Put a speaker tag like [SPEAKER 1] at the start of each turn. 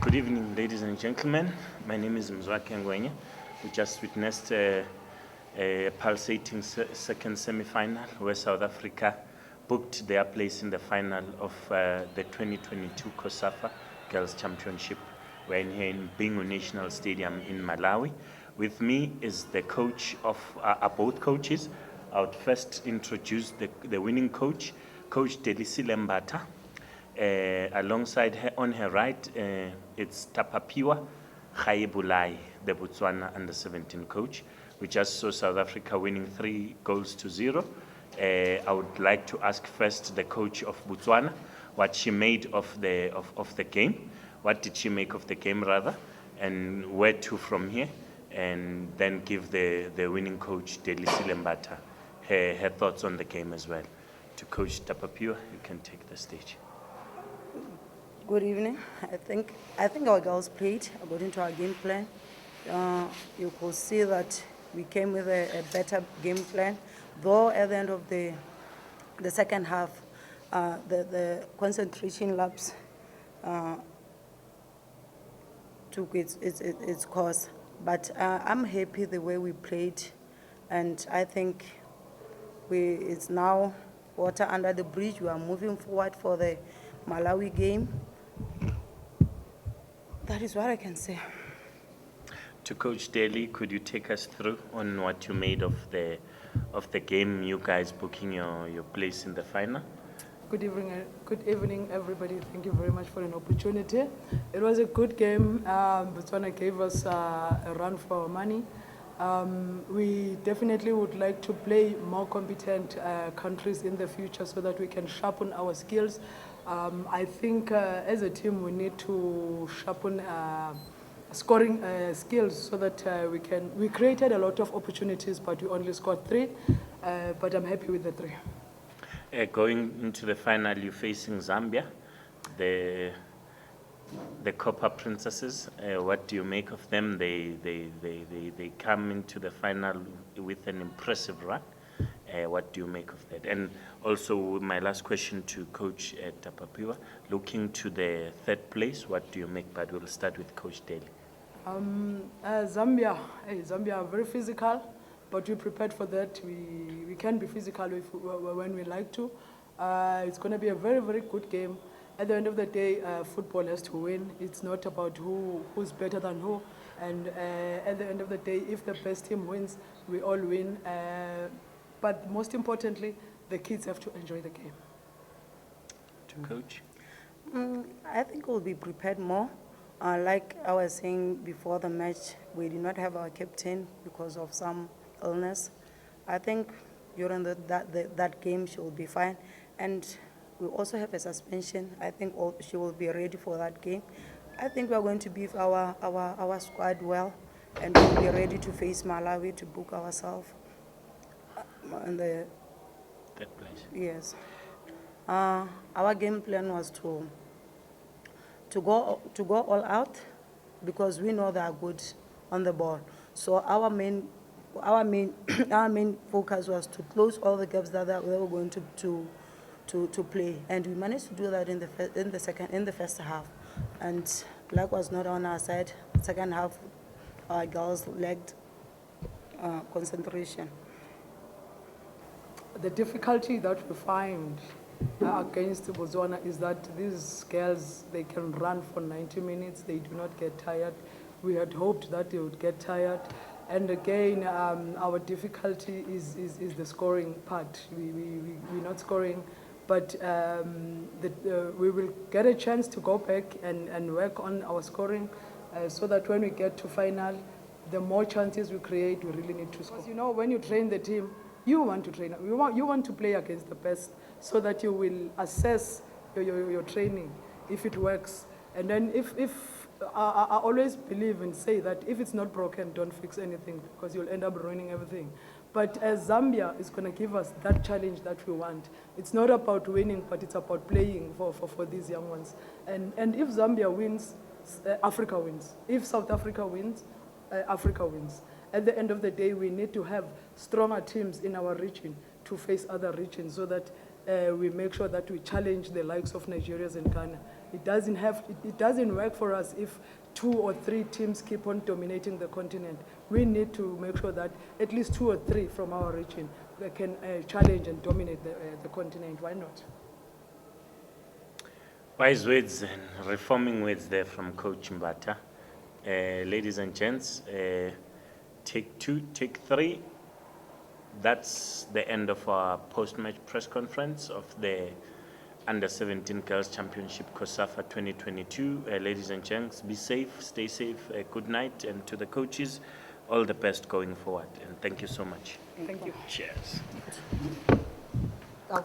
[SPEAKER 1] Good evening, ladies and gentlemen. My name is Mzwaki Ngwenye. We just witnessed a pulsating second semi-final where South Africa booked their place in the final of the 2022 COSAFA Girls Championship. We're in here in Bingu National Stadium in Malawi. With me is the coach of, both coaches. I would first introduce the winning coach, Coach Delisile Mbata. Alongside her, on her right, it's Tapapiwa Khaebulai, the Botswana under-17 coach. We just saw South Africa winning 3-0. I would like to ask first the coach of Botswana what she made of the game. What did she make of the game, rather, and where to from here? And then give the winning coach, Delisile Mbata, her thoughts on the game as well. To Coach Tapapiwa, you can take the stage.
[SPEAKER 2] Good evening. I think our girls played according to our game plan. You could see that we came with a better game plan, though at the end of the second half, the concentration lapse took its course. But I'm happy the way we played, and I think it's now water under the bridge. We are moving forward for the Malawi game. That is what I can say.
[SPEAKER 1] To Coach Daly, could you take us through on what you made of the game, you guys booking your place in the final?
[SPEAKER 3] Good evening, everybody. Thank you very much for an opportunity. It was a good game. Botswana gave us a run for our money. We definitely would like to play more competent countries in the future so that we can sharpen our skills. I think as a team we need to sharpen scoring skills so that we created a lot of opportunities, but we only scored 3, but I'm happy with the 3.
[SPEAKER 1] Going into the final, you're facing Zambia, the Copper Princesses. What do you make of them? They come into the final with an impressive run. What do you make of that? And also, my last question to Coach Tapapiwa, looking to the third place, what do you make? But we'll start with Coach Daly.
[SPEAKER 3] Zambia are very physical, but we prepared for that. We can be physical when we like to. It's going to be a very, very good game. At the end of the day, football has to win. It's not about who's better than who. And at the end of the day, if the best team wins, we all win. But most importantly, the kids have to enjoy the game.
[SPEAKER 1] To Coach?
[SPEAKER 2] I think we'll be prepared more. Like I was saying before the match, we did not have our captain because of some illness. I think during that game she will be fine. And we also have a suspension. I think she will be ready for that game. I think we are going to beef our squad well, and we'll be ready to face Malawi to book ourselves in the
[SPEAKER 1] third place.
[SPEAKER 2] Yes. Our game plan was to go all out because we know they are good on the ball. So our main focus was to close all the gaps that they were going to play, and we managed to do that in the first half. And luck was not on our side. Second half, our girls lacked concentration.
[SPEAKER 3] The difficulty that we find against Botswana is that these girls, they can run for 90 minutes. They do not get tired. We had hoped that they would get tired. And again, our difficulty is the scoring part. We're not scoring, but we will get a chance to go back and work on our scoring so that when we get to final, the more chances we create, we really need to score. Because, you know, when you train the team, you want to play against the best so that you will assess your training if it works. And then if I always believe and say that if it's not broken, don't fix anything because you'll end up ruining everything. But as Zambia is going to give us that challenge that we want. It's not about winning, but it's about playing for these young ones. And if Zambia wins, Africa wins. If South Africa wins, Africa wins. At the end of the day, we need to have stronger teams in our region to face other regions so that we make sure that we challenge the likes of Nigeria and Ghana It doesn't work for us if 2 or 3 teams keep on dominating the continent. We need to make sure that at least 2 or 3 from our region they can challenge and dominate the continent. Why not?
[SPEAKER 1] Wise words and reforming words there from Coach Mbata. Ladies and gents, take 2, take 3. That's the end of our post-match press conference of the Under-17 Girls Championship COSAFA 2022. Ladies and gents, be safe, stay safe, good night, and to the coaches, all the best going forward. And thank you so much.
[SPEAKER 3] Thank you.
[SPEAKER 1] Cheers.
[SPEAKER 2] Oh.